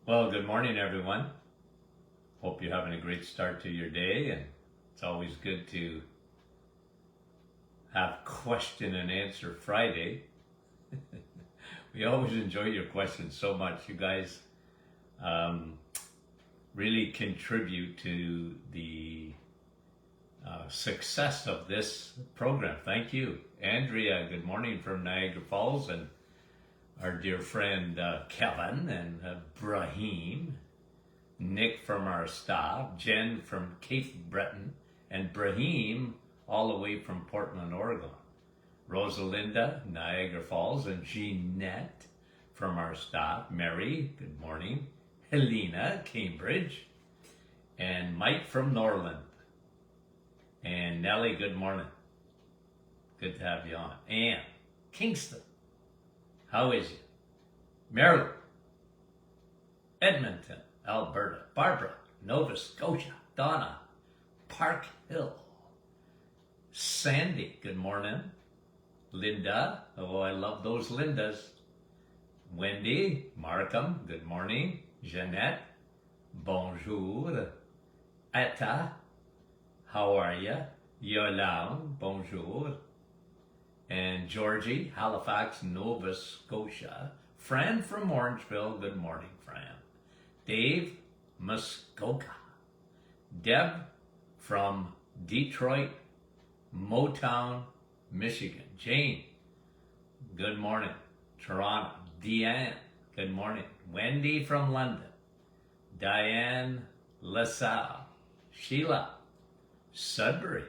Well, good morning, everyone. Hope you're having a great start to your day, and it's always good to have question and answer Friday. We always enjoy your questions so much. You guys really contribute to the success of this program. Thank you. Andrea, good morning from Niagara Falls, and our dear friend Kevin and Brahim, Nick from our staff, Jen from Cape Breton, and Brahim all the way from Portland, Oregon. Rosalinda, Niagara Falls, and Jeanette from our staff. Mary, good morning. Helena, Cambridge, and Mike from Norland. And Nellie, good morning. Good to have you on. Anne, Kingston, how is you? Maryland, Edmonton, Alberta. Barbara, Nova Scotia. Donna, Park Hill. Sandy, good morning. Linda, oh, I love those Lindas. Wendy, Markham, good morning. Jeanette, bonjour. Etta, how are you? Yolande, bonjour. And Georgie, Halifax, Nova Scotia. Fran from Orangeville, good morning, Fran. Dave, Muskoka. Deb from Detroit, Motown, Michigan. Jane, good morning. Toronto. Deanne, good morning. Wendy from London. Diane LaSalle. Sheila, Sudbury.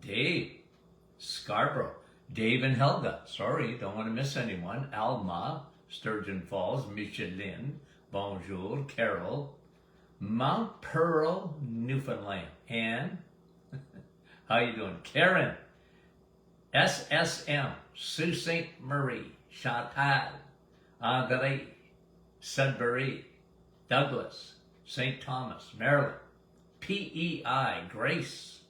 Dave, Scarborough. Dave and Helga, sorry, don't want to miss anyone. Alma, Sturgeon Falls. Micheline, bonjour. Carol, Mount Pearl, Newfoundland. Anne, how you doing? Karen, SSM, Sault Ste. Marie. Chantal, Andre, Sudbury. Douglas, St. Thomas, Maryland. PEI, Grace,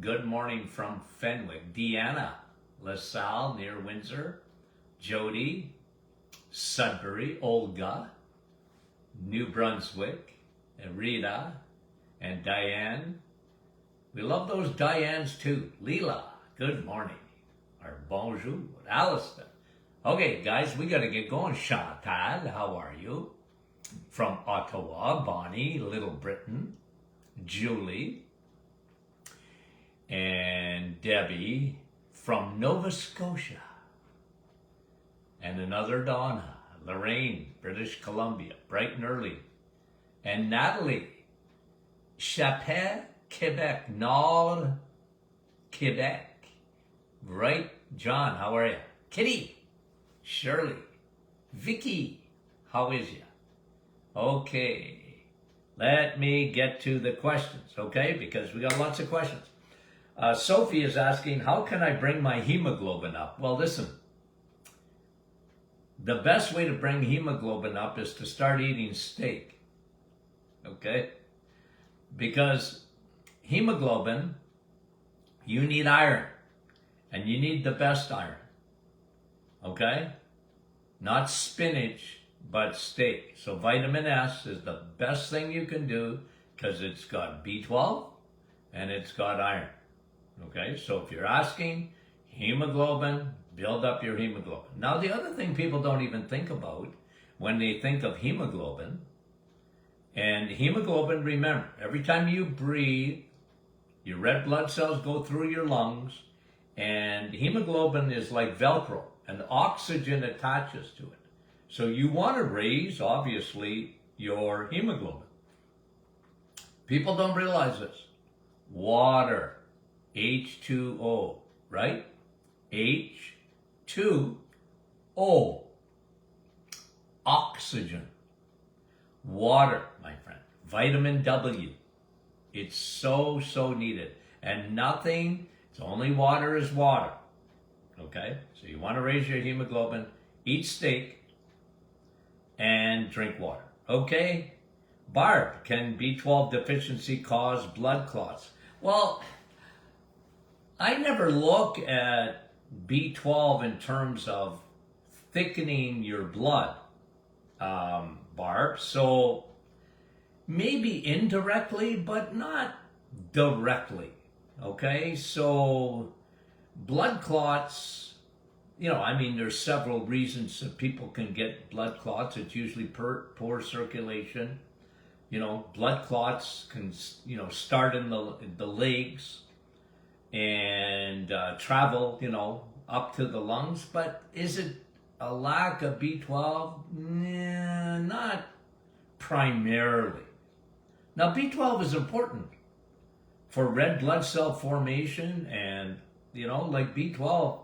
good morning from Fenwick. Deanna, LaSalle near Windsor. Jody, Sudbury. Olga, New Brunswick. And Rita and Diane. We love those Dianes too. Leela, good morning. Or bonjour. Alistair. Okay, guys, we got to get going. Chantal, how are you? From Ottawa. Bonnie, Little Britain. Julie. And Debbie from Nova Scotia. And another Donna. Lorraine, British Columbia. Bright and early. And Natalie, Chapelle, Quebec. Nord, Quebec. Right, John, how are you? Kitty, Shirley, Vicky, how is you? Okay, let me get to the questions, okay? Because we got lots of questions. Sophie is asking, how can I bring my hemoglobin up? Well, listen, the best way to bring hemoglobin up is to start eating steak, okay? Because hemoglobin, you need iron, and you need the best iron, okay? Not spinach, but steak. So vitamin S is the best thing you can do because it's got B12 and it's got iron. Okay, so if you're asking hemoglobin, build up your hemoglobin. Now the other thing people don't even think about when they think of hemoglobin, and hemoglobin, remember, every time you breathe, your red blood cells go through your lungs, and hemoglobin is like Velcro, and oxygen attaches to it. So you want to raise, obviously, your hemoglobin. People don't realize this. Water, H2O, right? H2O. Oxygen. Water, my friend. Vitamin W. It's so, so needed. And nothing, it's only water is water. Okay? So you want to raise your hemoglobin, eat steak, and drink water. Okay? Barb, can B12 deficiency cause blood clots? Well, I never look at B12 in terms of thickening your blood. Barb. So maybe indirectly, but not directly. Okay, so blood clots, I mean, there's several reasons that people can get blood clots. It's usually poor circulation. Blood clots can, start in the legs and travel, up to the lungs. But is it a lack of B12? Nah, not primarily. Now, B12 is important for red blood cell formation, and, like B12,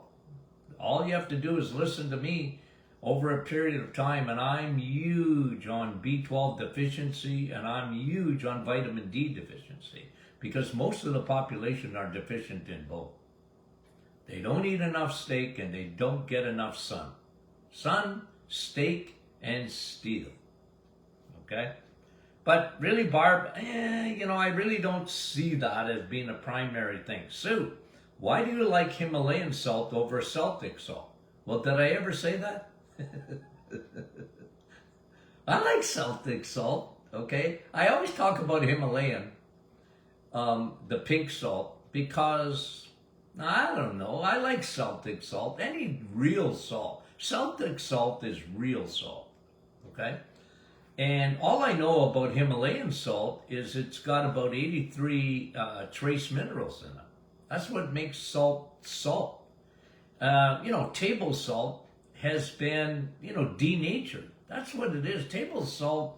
all you have to do is listen to me over a period of time, and I'm huge on B12 deficiency, and I'm huge on vitamin D deficiency, because most of the population are deficient in both. They don't eat enough steak, and they don't get enough sun. Sun, steak, and steel. Okay? But really, Barb, I really don't see that as being a primary thing. Sue, why do you like Himalayan salt over Celtic salt? Well, did I ever say that? I like Celtic salt, okay? I always talk about Himalayan, the pink salt, because, I don't know, I like Celtic salt, any real salt. Celtic salt is real salt, okay? And all I know about Himalayan salt is it's got about 83 trace minerals in it. That's what makes salt salt. Table salt has been, denatured. That's what it is. Table salt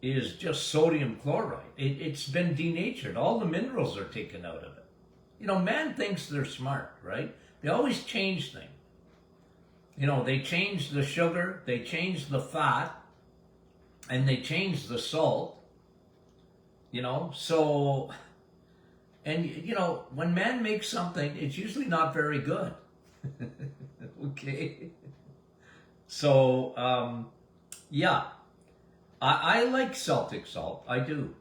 is just sodium chloride. It's been denatured. All the minerals are taken out of it. Man thinks they're smart, right? They always change things. They change the sugar, they change the fat, and they change the salt, so, and, when man makes something, it's usually not very good. Okay? So, yeah, I like Celtic salt, I do.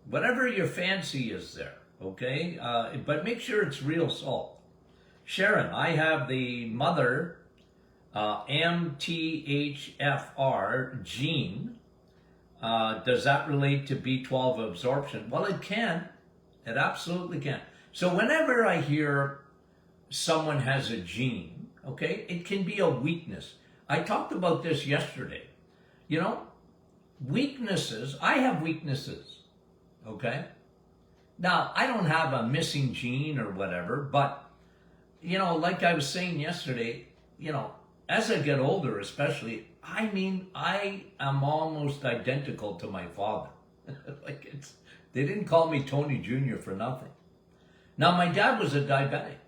Whatever your fancy is there, okay? But make sure it's real salt. Sharon, I have the mother MTHFR gene. Does that relate to B12 absorption? Well, it can. It absolutely can. So whenever I hear someone has a gene, okay, it can be a weakness. I talked about this yesterday. Weaknesses, I have weaknesses, okay? Now, I don't have a missing gene or whatever, but, like I was saying yesterday, as I get older especially, I am almost identical to my father. They didn't call me Tony Jr. for nothing. Now, my dad was a diabetic.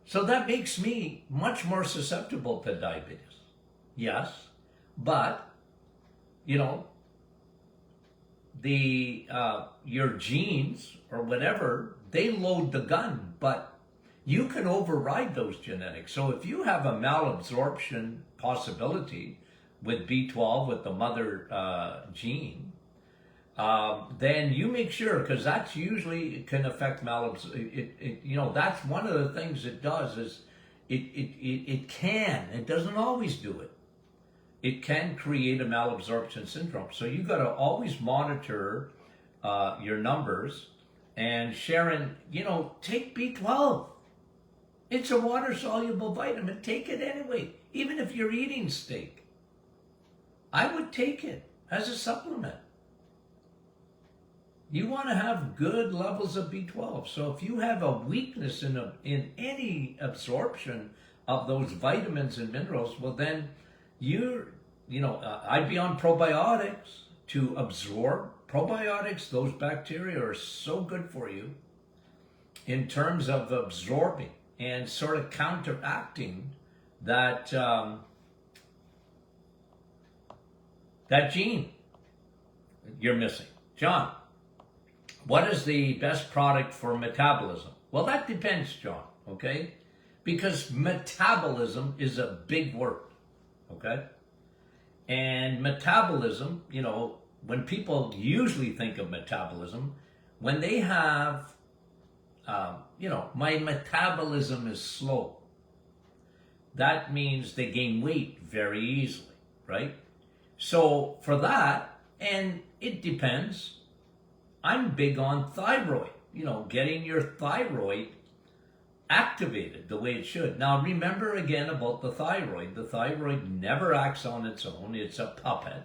So that makes me much more susceptible to diabetes. Yes, but, your genes or whatever, they load the gun, but you can override those genetics. So if you have a malabsorption possibility with B12, with the mother gene, then you make sure, because that's usually can affect malabsorption. That's one of the things it does is it can. It doesn't always do it. It can create a malabsorption syndrome. So you got to always monitor your numbers. And Sharon, take B12. It's a water-soluble vitamin. Take it anyway, even if you're eating steak. I would take it as a supplement. You want to have good levels of B12. So if you have a weakness in any absorption of those vitamins and minerals, well then I'd be on probiotics to absorb. Probiotics, those bacteria are so good for you in terms of absorbing and sort of counteracting that that gene you're missing. John, what is the best product for metabolism? Well, that depends, John, okay? Because metabolism is a big word, okay? And metabolism, when people usually think of metabolism, when they have my metabolism is slow. That means they gain weight very easily, right? So for that, and it depends, I'm big on thyroid, getting your thyroid activated the way it should. Now remember again about the thyroid. The thyroid never acts on its own. It's a puppet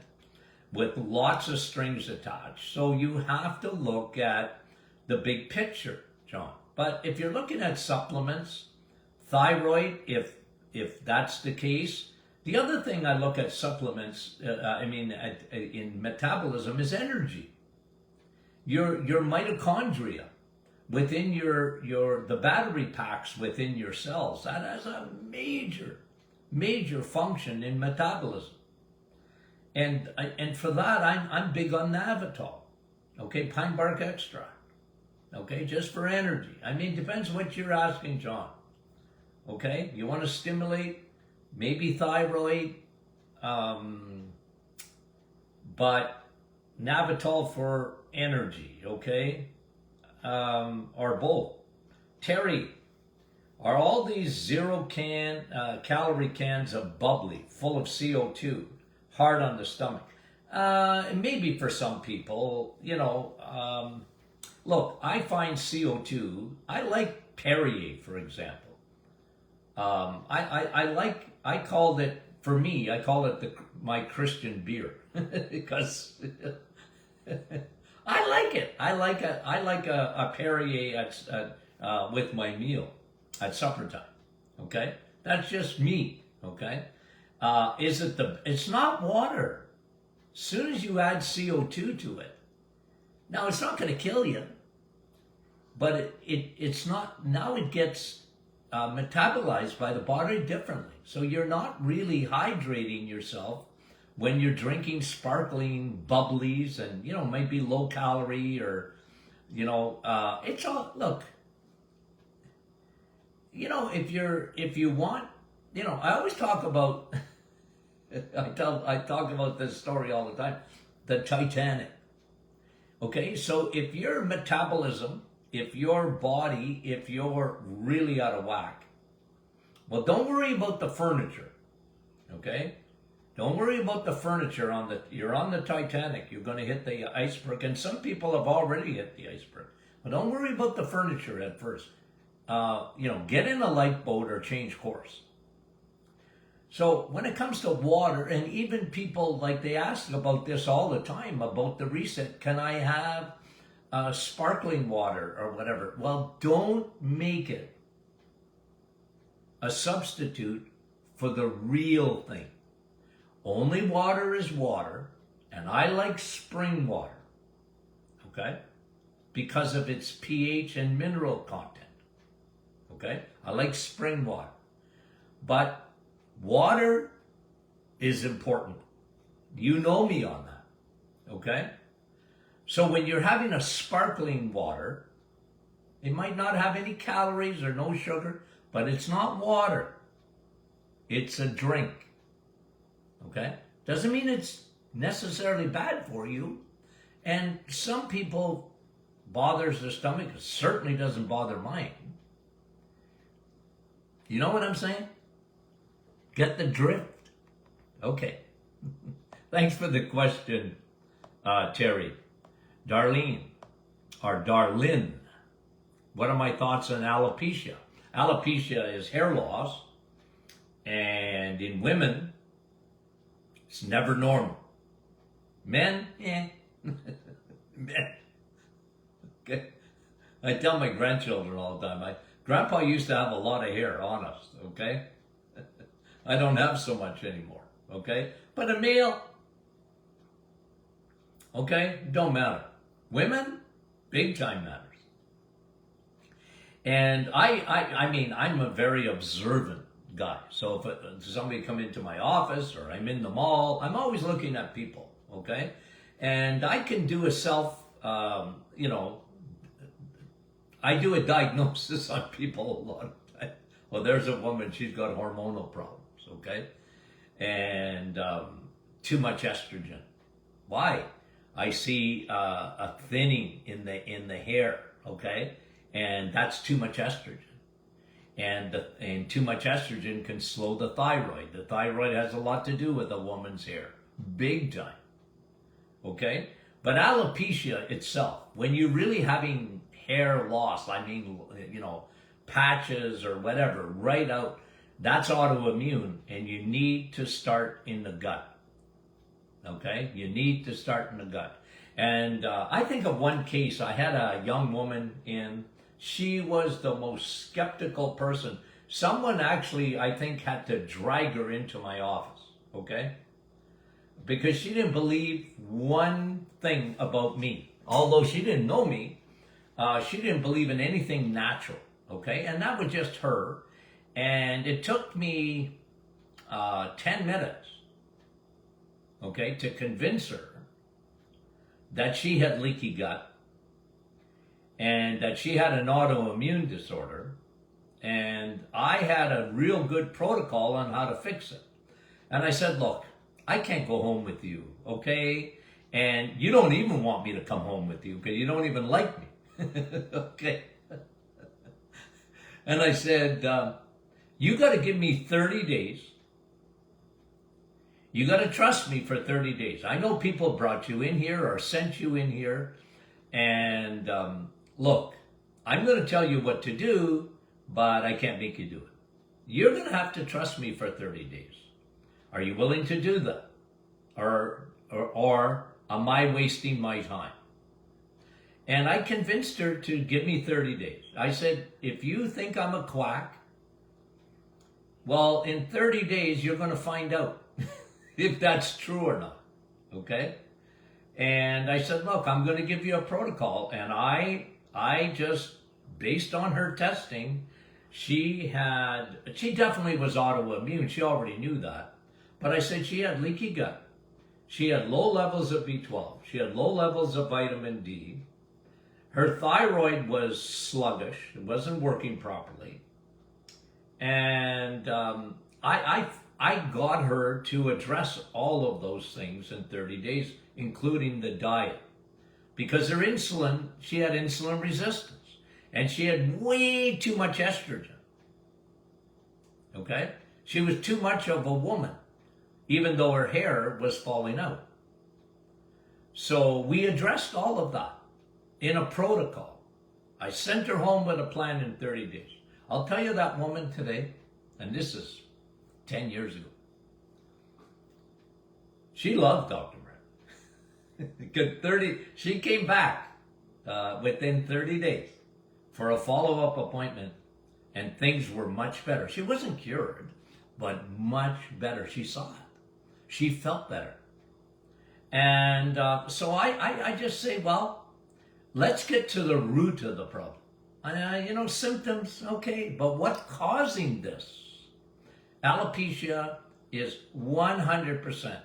with lots of strings attached. So you have to look at the big picture, John. But if you're looking at supplements, thyroid, if that's the case, the other thing I look at supplements, in metabolism is energy. Your mitochondria within the battery packs within your cells, that has a major function in metabolism. And for that, I'm big on Navitol, okay, pine bark extract, okay, just for energy. Depends what you're asking, John. Okay, you want to stimulate, maybe thyroid, but Navitol for energy, okay, or both. Terry, are all these calorie cans of bubbly, full of CO2, hard on the stomach? Maybe for some people, look, I find CO2, I like Perrier, for example. I called it, for me, I call it my Christian beer because I like it. I like a Perrier with my meal at supper time. Okay, that's just me. Okay, it's not water. As soon as you add CO2 to it, now it's not going to kill you, but it's not. Now it gets metabolized by the body differently. So you're not really hydrating yourself when you're drinking sparkling bubblies and, might be low calorie or, it's all, look, if you want, I always talk about, I talk about this story all the time, the Titanic. Okay, so if your metabolism, if your body, if you're really out of whack, well, don't worry about the furniture, okay? Don't worry about the furniture you're on the Titanic, you're going to hit the iceberg, and some people have already hit the iceberg. But don't worry about the furniture at first. Get in a lifeboat or change course. So when it comes to water, and even people, like they ask about this all the time, about the reset, can I have sparkling water or whatever? Well, don't make it a substitute for the real thing. Only water is water, and I like spring water, okay, because of its pH and mineral content, okay? I like spring water, but water is important. You know me on that, okay? So when you're having a sparkling water, it might not have any calories or no sugar, but it's not water. It's a drink. Okay? Doesn't mean it's necessarily bad for you. And some people bothers their stomach. It certainly doesn't bother mine. You know what I'm saying? Get the drift. Okay. Thanks for the question, Terry. Darlene, or Darlyn, what are my thoughts on alopecia? Alopecia is hair loss, and in women, it's never normal. Men, Men. Okay. I tell my grandchildren all the time, Grandpa used to have a lot of hair on us, okay? I don't have so much anymore, okay? But a male, okay, don't matter. Women, big time matters. And I'm a very observant guy. So if somebody come into my office or I'm in the mall, I'm always looking at people, okay? And I can do a I do a diagnosis on people a lot of time. Well, there's a woman, she's got hormonal problems, okay? And too much estrogen. Why? I see a thinning in the hair, okay? And that's too much estrogen. And too much estrogen can slow the thyroid. The thyroid has a lot to do with a woman's hair, big time. Okay? But alopecia itself, when you're really having hair loss, I mean, patches or whatever, right out, that's autoimmune, and you need to start in the gut. Okay? You need to start in the gut. And I think of one case, I had a young woman in, she was the most skeptical person. Someone actually, I think, had to drag her into my office, okay? Because she didn't believe one thing about me. Although she didn't know me, she didn't believe in anything natural, okay? And that was just her. And it took me 10 minutes, okay, to convince her that she had leaky gut and that she had an autoimmune disorder, and I had a real good protocol on how to fix it. And I said, look, I can't go home with you, okay? And you don't even want me to come home with you because you don't even like me, okay? And I said, you got to give me 30 days. You got to trust me for 30 days. I know people brought you in here or sent you in here. And look, I'm going to tell you what to do, but I can't make you do it. You're going to have to trust me for 30 days. Are you willing to do that? Or am I wasting my time? And I convinced her to give me 30 days. I said, if you think I'm a quack, well, in 30 days, you're going to find out if that's true or not, okay? And I said, look, I'm going to give you a protocol. And I just, based on her testing, she definitely was autoimmune. She already knew that. But I said she had leaky gut. She had low levels of B12. She had low levels of vitamin D. Her thyroid was sluggish. It wasn't working properly. And I got her to address all of those things in 30 days, including the diet. Because her insulin, she had insulin resistance. And she had way too much estrogen. Okay? She was too much of a woman, even though her hair was falling out. So we addressed all of that in a protocol. I sent her home with a plan in 30 days. I'll tell you that woman today, and this is 10 years ago. She loved Dr. Brett. She came back within 30 days for a follow-up appointment, and things were much better. She wasn't cured, but much better. She saw it. She felt better. And so I just say, well, let's get to the root of the problem. Symptoms, okay, but what's causing this? Alopecia is 100%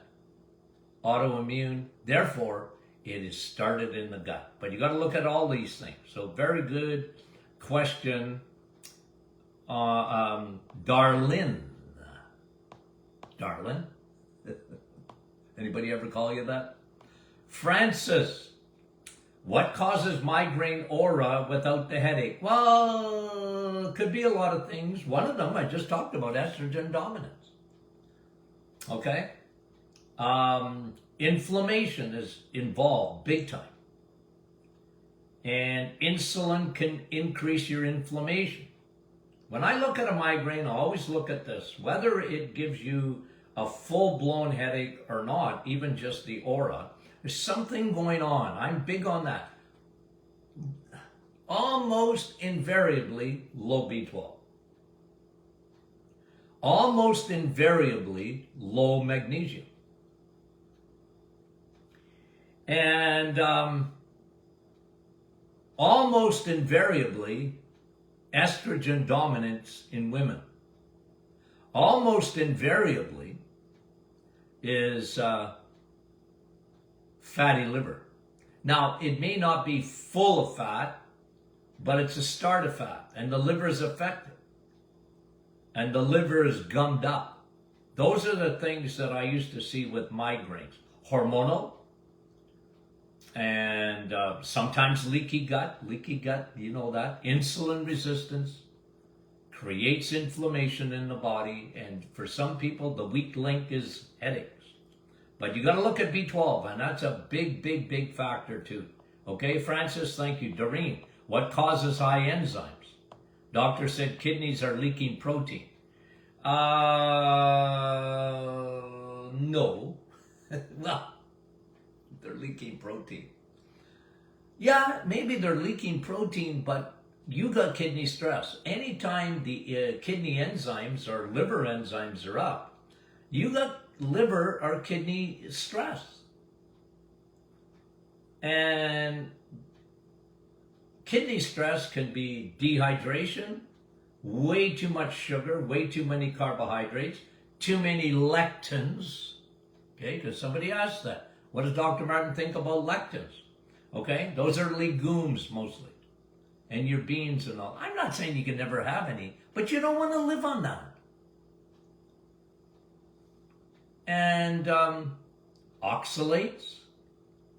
autoimmune. Therefore, it is started in the gut. But you got to look at all these things. So very good question. Darlene. Anybody ever call you that? Francis. What causes migraine aura without the headache? Well, it could be a lot of things. One of them I just talked about, estrogen dominance. Okay? Inflammation is involved big time. And insulin can increase your inflammation. When I look at a migraine, I always look at this. Whether it gives you a full-blown headache or not, even just the aura, there's something going on. I'm big on that. Almost invariably low B12. Almost invariably low magnesium. And almost invariably estrogen dominance in women. Almost invariably is fatty liver. Now, it may not be full of fat, but it's a start of fat, and the liver is affected, and the liver is gummed up. Those are the things that I used to see with migraines. Hormonal, and sometimes leaky gut, you know that. Insulin resistance creates inflammation in the body, and for some people, the weak link is headaches. But you got to look at B12, and that's a big, big, big factor too. Okay, Francis, thank you. Doreen, what causes high enzymes? Doctor said kidneys are leaking protein. No. Well, they're leaking protein. Yeah, maybe they're leaking protein, but you got kidney stress. Anytime the kidney enzymes or liver enzymes are up, you got liver or kidney stress. And kidney stress can be dehydration, way too much sugar, way too many carbohydrates, too many lectins. Okay, because somebody asked that. What does Dr. Martin think about lectins? Okay, those are legumes mostly. And your beans and all. I'm not saying you can never have any, but you don't want to live on that. And oxalates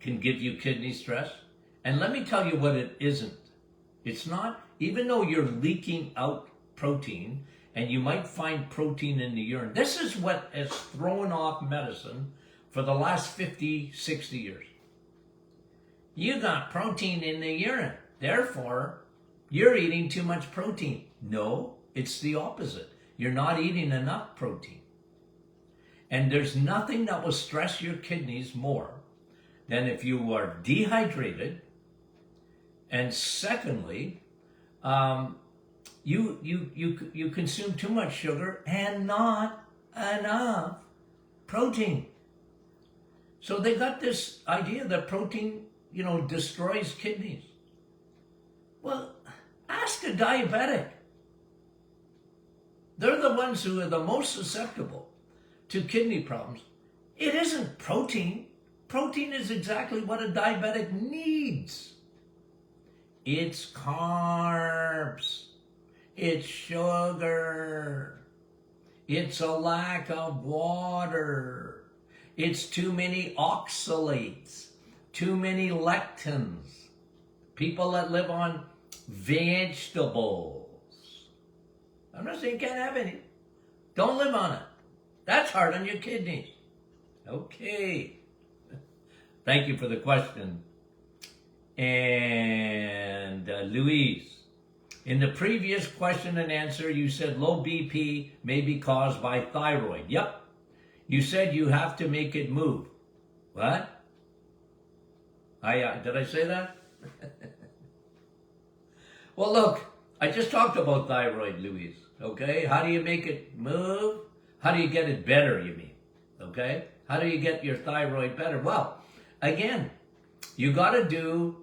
can give you kidney stress. And let me tell you what it isn't. It's not, even though you're leaking out protein, and you might find protein in the urine. This is what has thrown off medicine for the last 50, 60 years. You got protein in the urine. Therefore, you're eating too much protein. No, it's the opposite. You're not eating enough protein. And there's nothing that will stress your kidneys more than if you are dehydrated. And secondly, you consume too much sugar and not enough protein. So they got this idea that protein, destroys kidneys. Well, ask a diabetic. They're the ones who are the most susceptible to kidney problems. It isn't protein. Protein is exactly what a diabetic needs. It's carbs. It's sugar. It's a lack of water. It's too many oxalates, too many lectins. People that live on vegetables. I'm not saying you can't have any. Don't live on it. That's hard on your kidneys. Okay. Thank you for the question. And Louise, in the previous question and answer, you said low BP may be caused by thyroid. Yep. You said you have to make it move. What? Did I say that? Well, look, I just talked about thyroid, Louise. Okay? How do you make it move? How do you get it better, you mean? Okay? How do you get your thyroid better? Well, again, you got to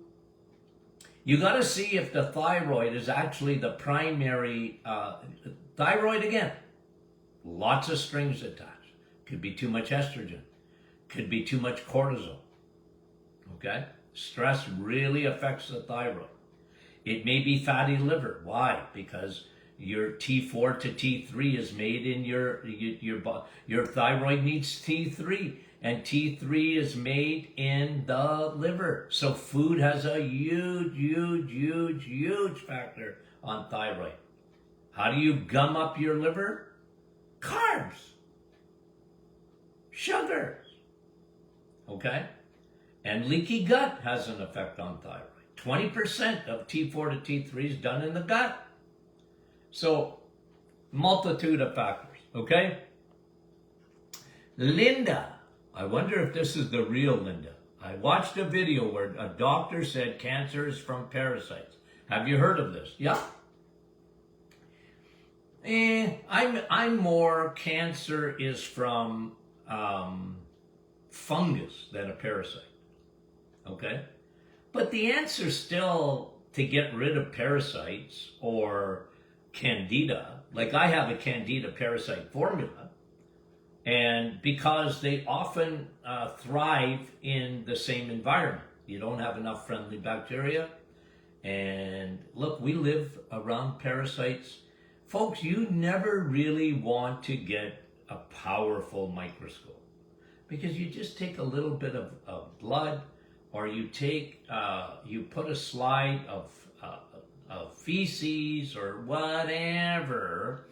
see if the thyroid is actually the primary thyroid. Again, lots of strings attached. Could be too much estrogen. Could be too much cortisol. Okay? Stress really affects the thyroid. It may be fatty liver. Why? Because your T4 to T3 is made in your thyroid needs T3, and T3 is made in the liver. So food has a huge, huge, huge, huge factor on thyroid. How do you gum up your liver? Carbs. Sugars. Okay? And leaky gut has an effect on thyroid. 20% of T4 to T3 is done in the gut. So, multitude of factors, okay? Linda, I wonder if this is the real Linda. I watched a video where a doctor said cancer is from parasites. Have you heard of this? Yeah. I'm more cancer is from fungus than a parasite. Okay? But the answer still to get rid of parasites or candida, like I have a candida parasite formula, and because they often thrive in the same environment. You don't have enough friendly bacteria. And look, we live around parasites. Folks, you never really want to get a powerful microscope because you just take a little bit of blood, or you take, you put a slide of feces or whatever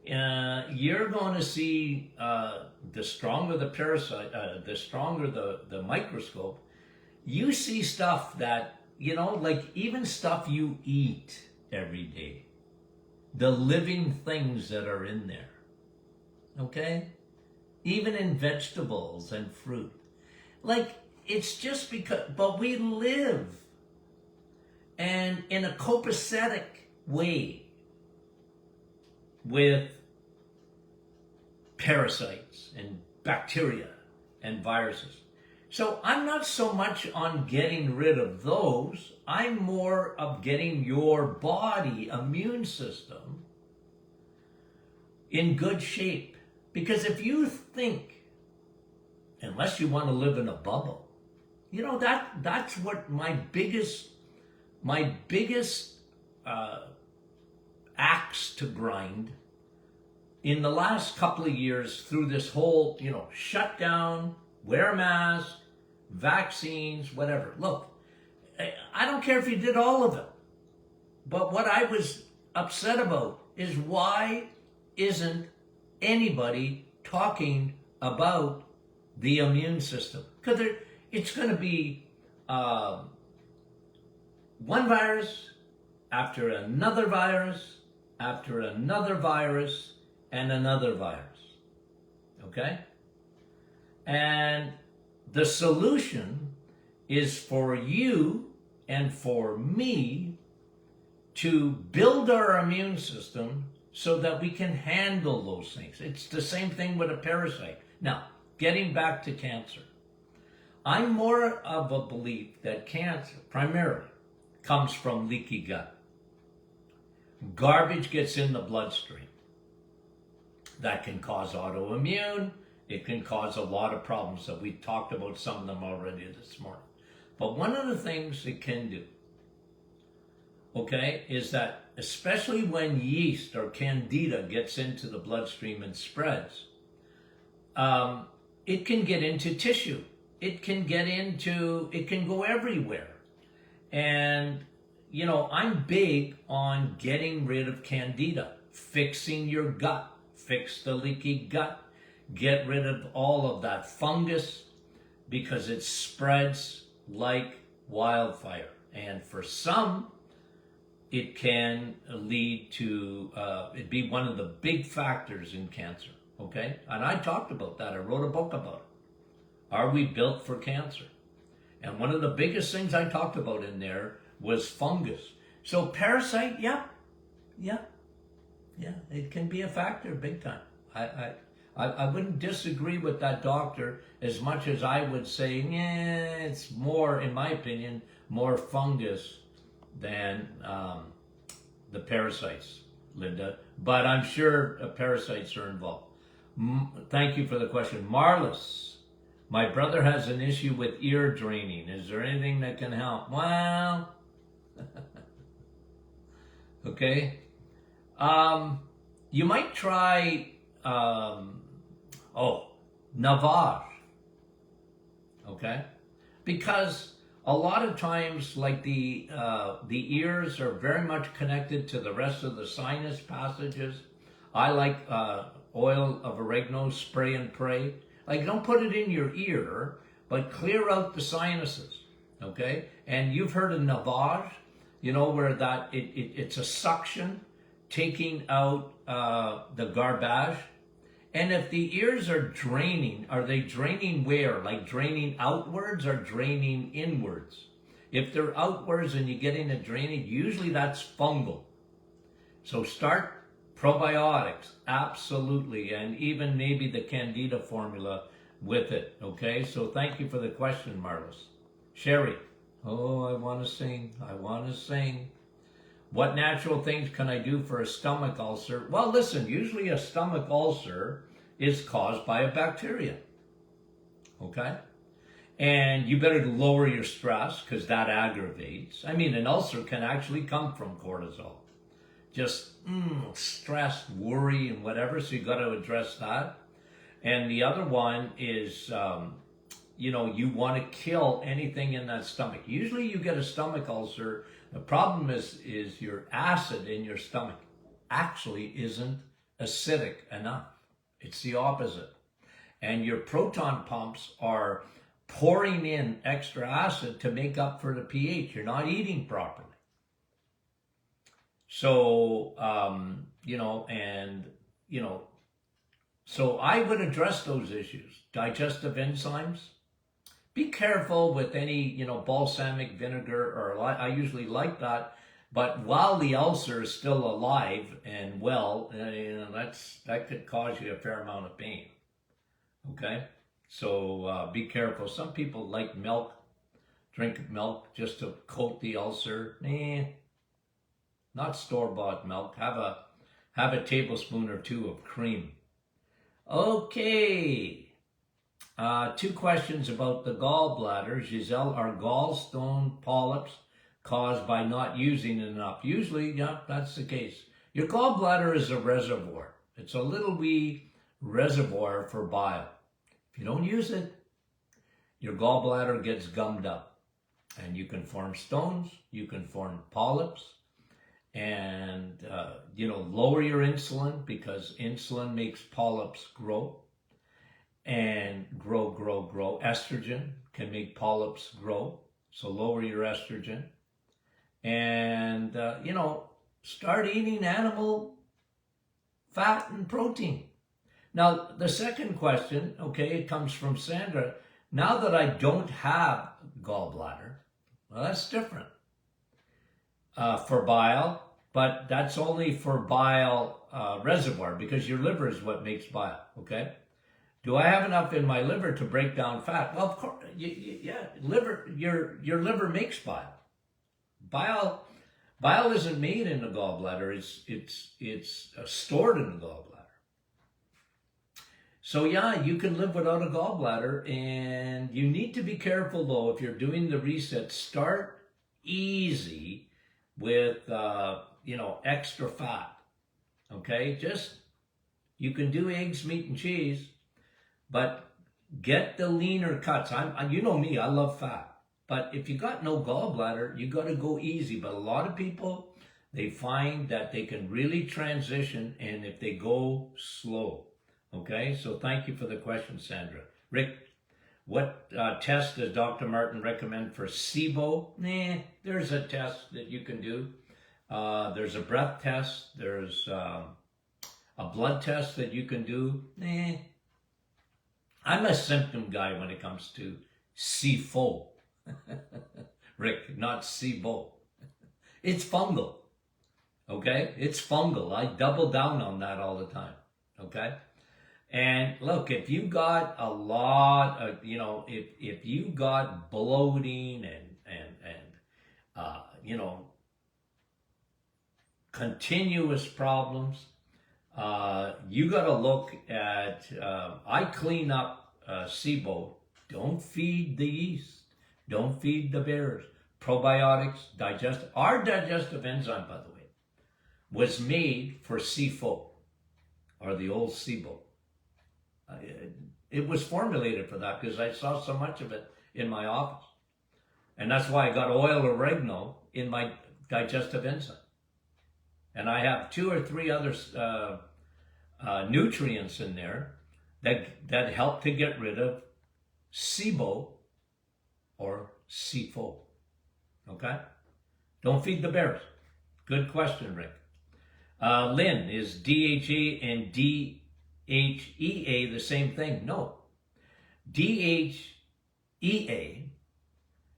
you're going to see the stronger the parasite, the stronger the microscope, you see stuff that, like even stuff you eat every day, the living things that are in there, okay? Even in vegetables and fruit. Like, it's just because, but we live and in a copacetic way with parasites and bacteria and viruses. So I'm not so much on getting rid of those. I'm more of getting your body immune system in good shape. Because if you think, unless you want to live in a bubble, that's what my biggest axe to grind in the last couple of years through this whole, shutdown, wear a mask, vaccines, whatever. Look, I don't care if you did all of them. But what I was upset about is why isn't anybody talking about the immune system? Because it's going to be one virus after another virus after another virus and another virus. Okay? And the solution is for you and for me to build our immune system so that we can handle those things. It's the same thing with a parasite. Now, getting back to cancer. I'm more of a belief that cancer primarily comes from leaky gut. Garbage gets in the bloodstream. That can cause autoimmune. It can cause a lot of problems that we talked about some of them already this morning. But one of the things it can do, okay, is that especially when yeast or candida gets into the bloodstream and spreads, it can get into tissue. It can go everywhere. And, I'm big on getting rid of candida, fixing your gut, fix the leaky gut, get rid of all of that fungus because it spreads like wildfire. And for some, it can lead to, it'd be one of the big factors in cancer, okay? And I talked about that. I wrote a book about it. Are we built for cancer? And one of the biggest things I talked about in there was fungus. So parasite, yeah, it can be a factor big time. I wouldn't disagree with that doctor as much as I would say, it's more, in my opinion, more fungus than the parasites, Linda. But I'm sure parasites are involved. Thank you for the question. Marlis, my brother has an issue with ear draining. Is there anything that can help? Well, okay. You might try, Navage. Okay? Because a lot of times, like the ears are very much connected to the rest of the sinus passages. I like oil of oregano, spray and pray. Like, don't put it in your ear, but clear out the sinuses. Okay? And you've heard of Navage, where that it's a suction taking out the garbage. And if the ears are draining, are they draining where? Like draining outwards or draining inwards? If they're outwards and you're getting a drainage, usually that's fungal. So start probiotics, absolutely, and even maybe the Candida formula with it, okay? So thank you for the question, Marlis. Sherry, I want to sing. What natural things can I do for a stomach ulcer? Well, listen, usually a stomach ulcer is caused by a bacteria, okay? And you better lower your stress because that aggravates. I mean, an ulcer can actually come from cortisol. Just stress, worry, and whatever, so you got to address that. And the other one is, you want to kill anything in that stomach. Usually you get a stomach ulcer. The problem is your acid in your stomach actually isn't acidic enough. It's the opposite. And your proton pumps are pouring in extra acid to make up for the pH. You're not eating properly. So, so I would address those issues. Digestive enzymes. Be careful with any, balsamic vinegar, or I usually like that. But while the ulcer is still alive and well, that could cause you a fair amount of pain. Okay? So be careful. Some people like milk, drink milk just to coat the ulcer. Not store-bought milk. Have a tablespoon or two of cream. Okay. 2 questions about the gallbladder. Giselle, are gallstone polyps caused by not using enough? Usually, yeah, that's the case. Your gallbladder is a reservoir. It's a little wee reservoir for bile. If you don't use it, your gallbladder gets gummed up. And you can form stones, you can form polyps, and, lower your insulin, because insulin makes polyps grow. And grow. Estrogen can make polyps grow. So lower your estrogen. And, start eating animal fat and protein. Now, the second question, it comes from Sandra. Now that I don't have gallbladder, well, that's different for bile, but that's only for bile reservoir, because your liver is what makes bile, okay? Do I have enough in my liver to break down fat? Well, of course, your liver makes bile. Bile isn't made in the gallbladder. It's stored in the gallbladder. So yeah, you can live without a gallbladder, and you need to be careful though. If you're doing the reset, start easy with extra fat. Okay, you can do eggs, meat, and cheese. But get the leaner cuts. You know me, I love fat. But if you got no gallbladder, you got to go easy. But a lot of people, they find that they can really transition, and if they go slow. Okay, so thank you for the question, Sandra. Rick, what test does Dr. Martin recommend for SIBO? There's a test that you can do. There's a breath test. There's a blood test that you can do. I'm a symptom guy when it comes to SIFO. Rick, not SIBO. It's fungal. Okay? It's fungal. I double down on that all the time. Okay? And look, if you got a lot of, if you got bloating and continuous problems, you got to look at, I clean up SIBO. Don't feed the yeast. Don't feed the bears. Probiotics, our digestive enzyme, by the way, was made for SIFO, or the old SIBO. It was formulated for that because I saw so much of it in my office. And that's why I got oil oregano in my digestive enzyme. And I have 2 or 3 other nutrients in there that help to get rid of SIBO or SIFO. Okay? Don't feed the bears. Good question, Rick. Lynn, is DHA and DHEA the same thing? No. DHEA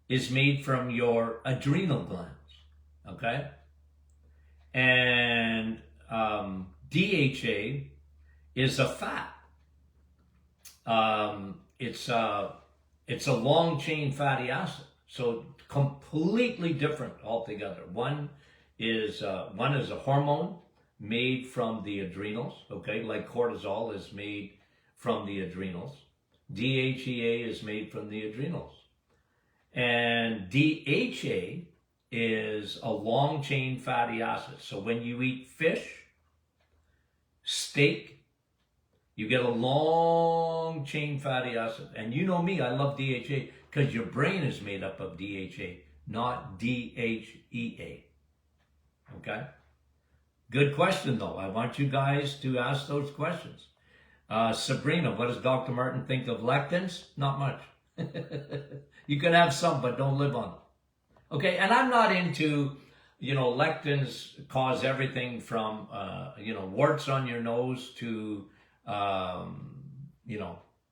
is made from your adrenal glands. Okay? And DHA is a fat. It's a long chain fatty acid, so completely different altogether. One is a hormone made from the adrenals. Okay, like cortisol is made from the adrenals. DHEA is made from the adrenals, and DHA is a long chain fatty acid. So when you eat fish, steak, you get a long chain fatty acid. And you know me, I love DHA because your brain is made up of DHA, not DHEA. Okay? Good question, though. I want you guys to ask those questions. Sabrina, what does Dr. Martin think of lectins? Not much. You can have some, but don't live on them. Okay, and I'm not into, lectins cause everything from, warts on your nose to,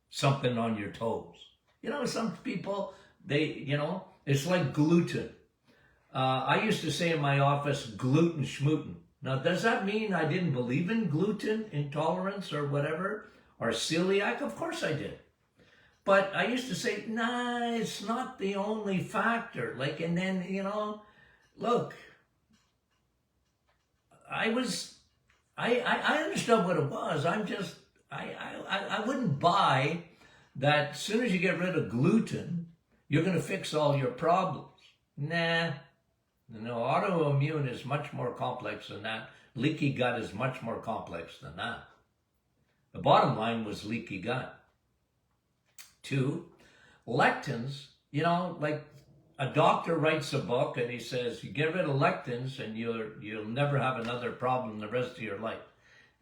something on your toes. Some people, it's like gluten. I used to say in my office, gluten schmooten. Now, does that mean I didn't believe in gluten intolerance or whatever, or celiac? Of course I did. But I used to say, nah, it's not the only factor. And then, look, I understood what it was. I wouldn't buy that as soon as you get rid of gluten, you're going to fix all your problems. Nah. No, autoimmune is much more complex than that. Leaky gut is much more complex than that. The bottom line was leaky gut. 2, lectins, like a doctor writes a book and he says, you get rid of lectins and you'll never have another problem the rest of your life.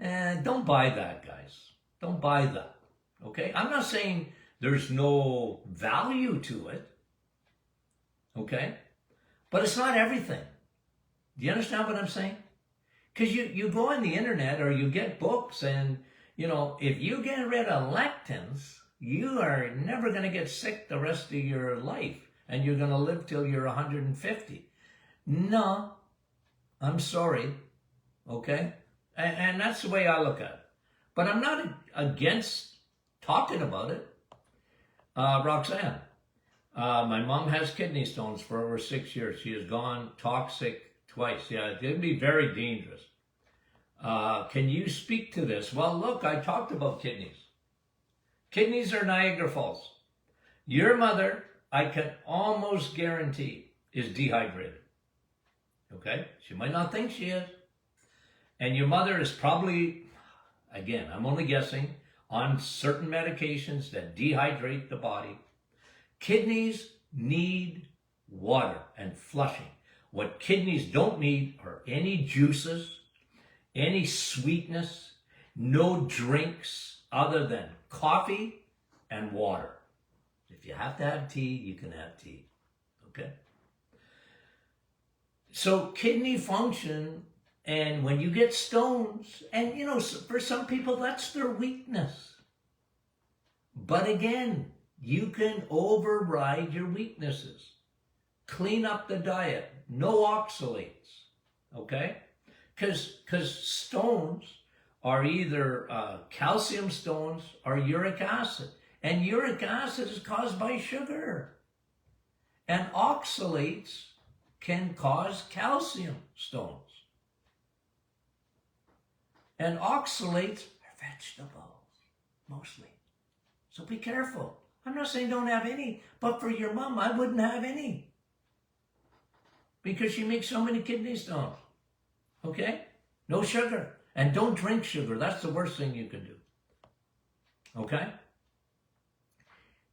Don't buy that, guys. Don't buy that. Okay? I'm not saying there's no value to it. Okay? But it's not everything. Do you understand what I'm saying? Because you go on the internet or you get books and, if you get rid of lectins, you are never going to get sick the rest of your life and you're going to live till you're 150. No, I'm sorry. Okay? And that's the way I look at it. But I'm not against talking about it. Roxanne. My mom has kidney stones for over 6 years. She has gone toxic twice. Yeah, it can be very dangerous. Can you speak to this? Well, look, I talked about kidneys. Kidneys are Niagara Falls. Your mother, I can almost guarantee, is dehydrated. Okay? She might not think she is. And your mother is probably, again, I'm only guessing, on certain medications that dehydrate the body. Kidneys need water and flushing. What kidneys don't need are any juices, any sweetness, no drinks other than coffee and water. If you have to have tea, you can have tea. Okay? So kidney function, and when you get stones, and for some people that's their weakness. But again, you can override your weaknesses. Clean up the diet. No oxalates. Okay? Because stones are either calcium stones or uric acid. And uric acid is caused by sugar. And oxalates can cause calcium stones. And oxalates are vegetables, mostly. So be careful. I'm not saying don't have any, but for your mom, I wouldn't have any. Because she makes so many kidney stones. Okay? No sugar. And don't drink sugar. That's the worst thing you can do. Okay?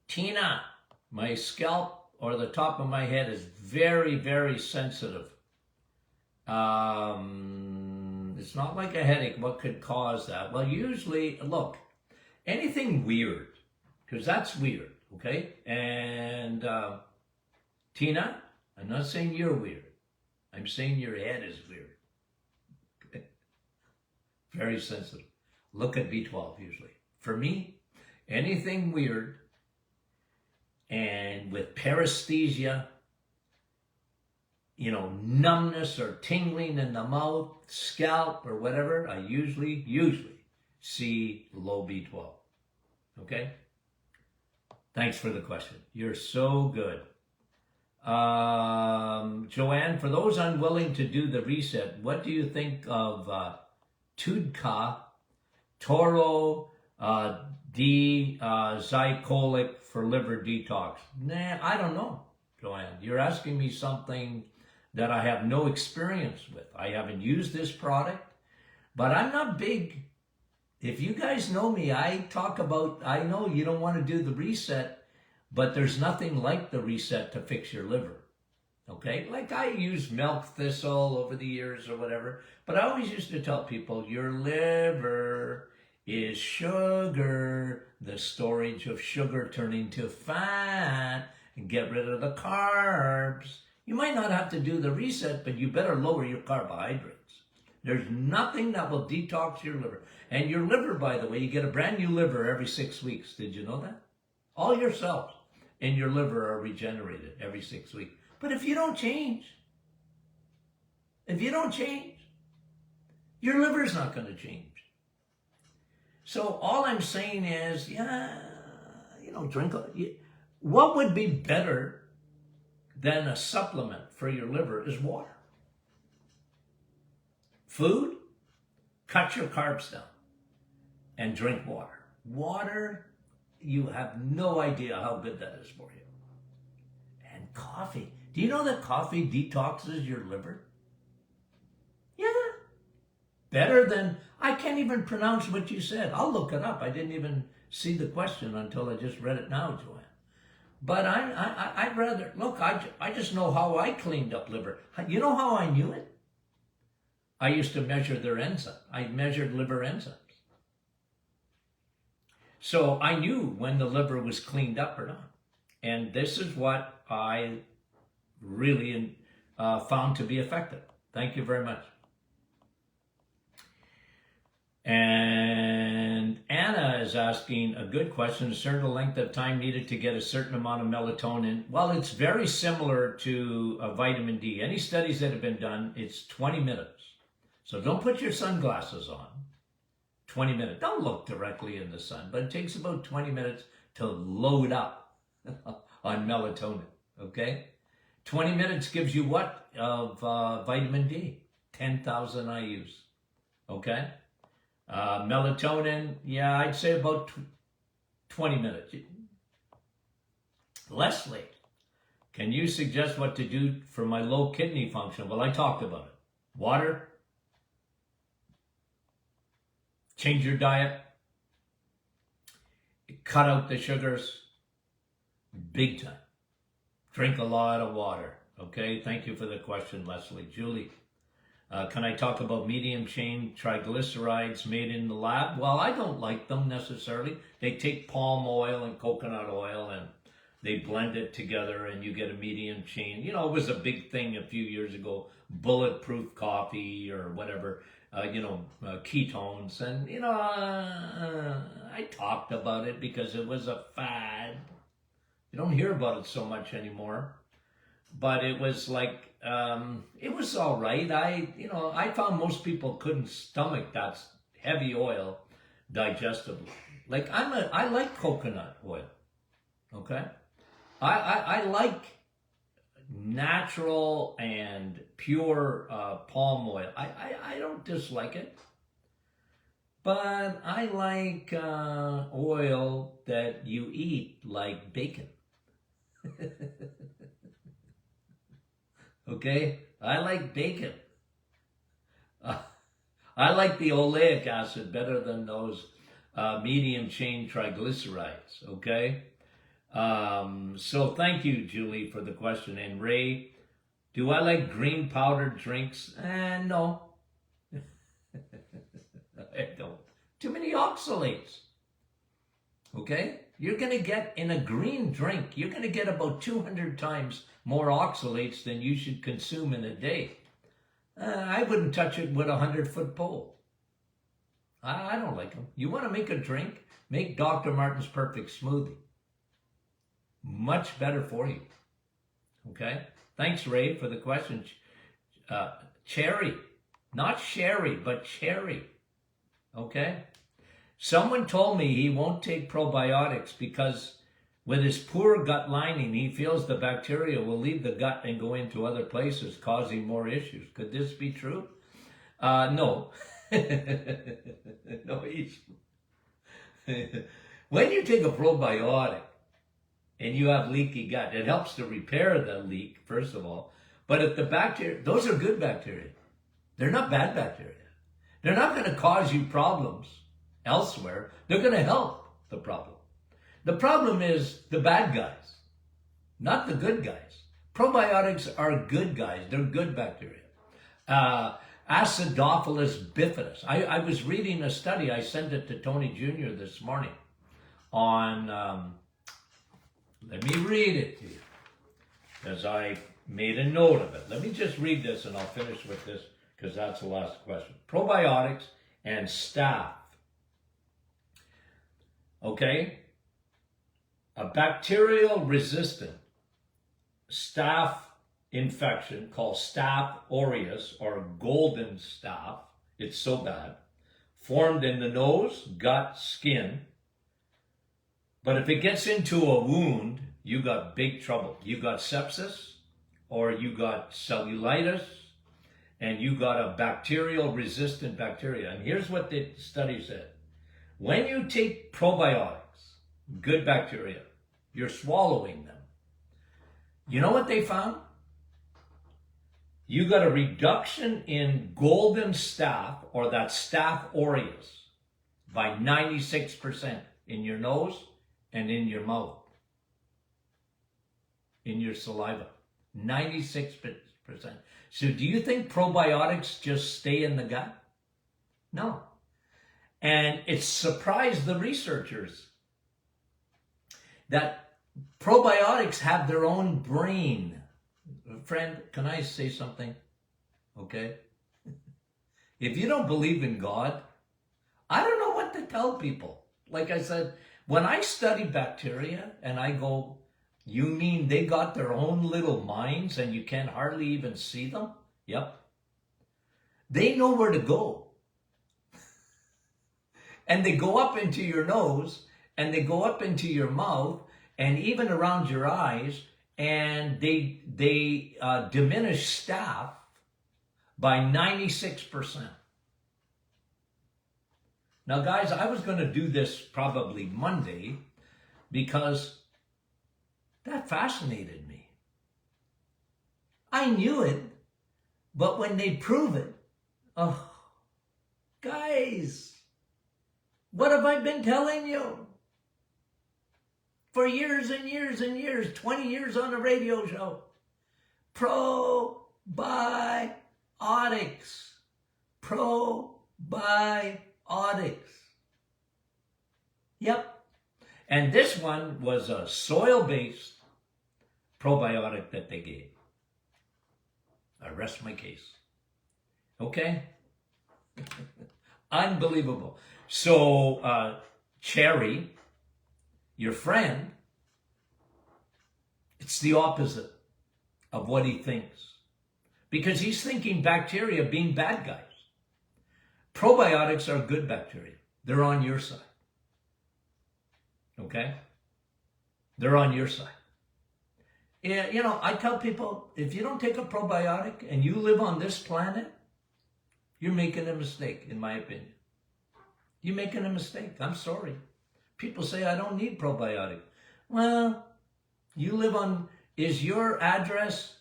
Tina, my scalp or the top of my head is very, very sensitive. It's not like a headache. What could cause that? Well, usually, look, anything weird, because that's weird, okay? And Tina, I'm not saying you're weird. I'm saying your head is weird. Okay? Very sensitive. Look at B12 usually. For me, anything weird and with paresthesia, numbness or tingling in the mouth, scalp or whatever, I usually see low B12. Okay? Thanks for the question. You're so good. Joanne, for those unwilling to do the reset, what do you think of Tudka, Toro, Zycolic for liver detox? Nah, I don't know, Joanne. You're asking me something that I have no experience with. I haven't used this product, but I'm not big. If you guys know me, I know you don't want to do the reset, but there's nothing like the reset to fix your liver. Okay, like I used milk thistle over the years or whatever, but I always used to tell people your liver is sugar, the storage of sugar turning to fat, and get rid of the carbs. You might not have to do the reset, but you better lower your carbohydrates. There's nothing that will detox your liver. And your liver, by the way, you get a brand new liver every 6 weeks. Did you know that? All your cells in your liver are regenerated every 6 weeks. But if you don't change, your liver's not going to change. So all I'm saying is, drink. What would be better than a supplement for your liver is water. Food, cut your carbs down and drink water. Water, you have no idea how good that is for you. And coffee. Do you know that coffee detoxes your liver? Yeah. Better than, I can't even pronounce what you said. I'll look it up. I didn't even see the question until I just read it now, Joanne. But I'd rather, look, I just know how I cleaned up liver. You know how I knew it? I used to measure their enzyme. I measured liver enzymes. So I knew when the liver was cleaned up or not. And this is what I really found to be effective. Thank you very much. And Anna is asking a good question. A certain length of time needed to get a certain amount of melatonin. Well, it's very similar to vitamin D. Any studies that have been done, it's 20 minutes. So don't put your sunglasses on. 20 minutes. Don't look directly in the sun, but it takes about 20 minutes to load up on melatonin, okay? 20 minutes gives you what of vitamin D? 10,000 IUs, okay? Melatonin, yeah, I'd say about 20 minutes. Leslie, can you suggest what to do for my low kidney function? Well, I talked about it. Water. Change your diet. Cut out the sugars. Big time. Drink a lot of water. Okay, thank you for the question, Leslie. Julie, can I talk about medium chain triglycerides made in the lab? Well, I don't like them necessarily. They take palm oil and coconut oil and they blend it together and you get a medium chain. You know, it was a big thing a few years ago, bulletproof coffee or whatever, ketones. And, I talked about it because it was a fad. You don't hear about it so much anymore. But it was like, it was all right. I found most people couldn't stomach that heavy oil digestibly. Like I like coconut oil, okay? I like natural and pure palm oil. I don't dislike it, but I like oil that you eat like bacon. Okay, I like bacon. I like the oleic acid better than those medium chain triglycerides. Okay, so thank you, Julie, for the question. And Ray, do I like green powdered drinks? No, I don't. Too many oxalates. Okay, you're going to get in a green drink, you're going to get about 200 times more oxalates than you should consume in a day. I wouldn't touch it with a 100-foot pole. I don't like them. You want to make a drink? Make Dr. Martin's Perfect Smoothie. Much better for you. Okay? Thanks, Ray, for the question. Cherry. Not sherry, but cherry. Okay? Someone told me he won't take probiotics because with his poor gut lining, he feels the bacteria will leave the gut and go into other places, causing more issues. Could this be true? No. No. When you take a probiotic and you have leaky gut, it helps to repair the leak, first of all. But if the bacteria, those are good bacteria. They're not bad bacteria. They're not going to cause you problems elsewhere. They're going to help the problem. The problem is the bad guys, not the good guys. Probiotics are good, guys. They're good bacteria. Acidophilus bifidus. I was reading a study. I sent it to Tony Jr. this morning on, let me read it to you, because I made a note of it. Let me just read this and I'll finish with this, because that's the last question. Probiotics and staph. Okay? A bacterial resistant staph infection called staph aureus or golden staph, it's so bad, formed in the nose, gut, skin. But if it gets into a wound, you got big trouble. You got sepsis, or you got cellulitis, and you got a bacterial resistant bacteria. And here's what the study said. When you take probiotics, good bacteria, you're swallowing them. You know what they found? You got a reduction in golden staph, or that staph aureus, by 96% in your nose and in your mouth, in your saliva. 96%. So do you think probiotics just stay in the gut? No. And it surprised the researchers that probiotics have their own brain. Friend, can I say something? Okay? If you don't believe in God, I don't know what to tell people. Like I said, when I study bacteria and I go, you mean they got their own little minds and you can't hardly even see them? Yep. They know where to go. And they go up into your nose, and they go up into your mouth, and even around your eyes, and they diminish staph by 96%. Now, guys, I was going to do this probably Monday because that fascinated me. I knew it, but when they prove it, oh, guys, what have I been telling you? For years and years and years, 20 years on a radio show. Probiotics. Probiotics. Yep. And this one was a soil-based probiotic that they gave. I rest my case. Okay? Unbelievable. So, Cherry, your friend, it's the opposite of what he thinks. Because he's thinking bacteria being bad guys. Probiotics are good bacteria. They're on your side. Okay? They're on your side. Yeah, you know, I tell people, if you don't take a probiotic and you live on this planet, you're making a mistake, in my opinion. You're making a mistake. I'm sorry. People say, I don't need probiotic. Well, you live on, is your address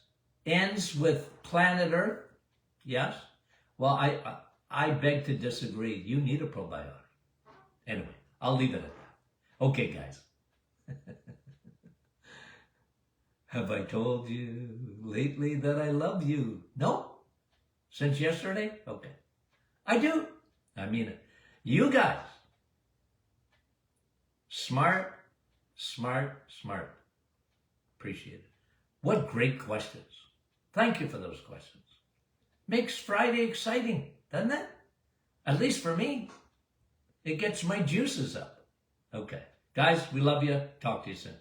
ends with planet Earth? Yes. Well, I beg to disagree. You need a probiotic. Anyway, I'll leave it at that. Okay, guys. Have I told you lately that I love you? No? Since yesterday? Okay. I do. I mean it. You guys. Smart, smart, smart. Appreciate it. What great questions. Thank you for those questions. Makes Friday exciting, doesn't it? At least for me. It gets my juices up. Okay. Guys, we love you. Talk to you soon.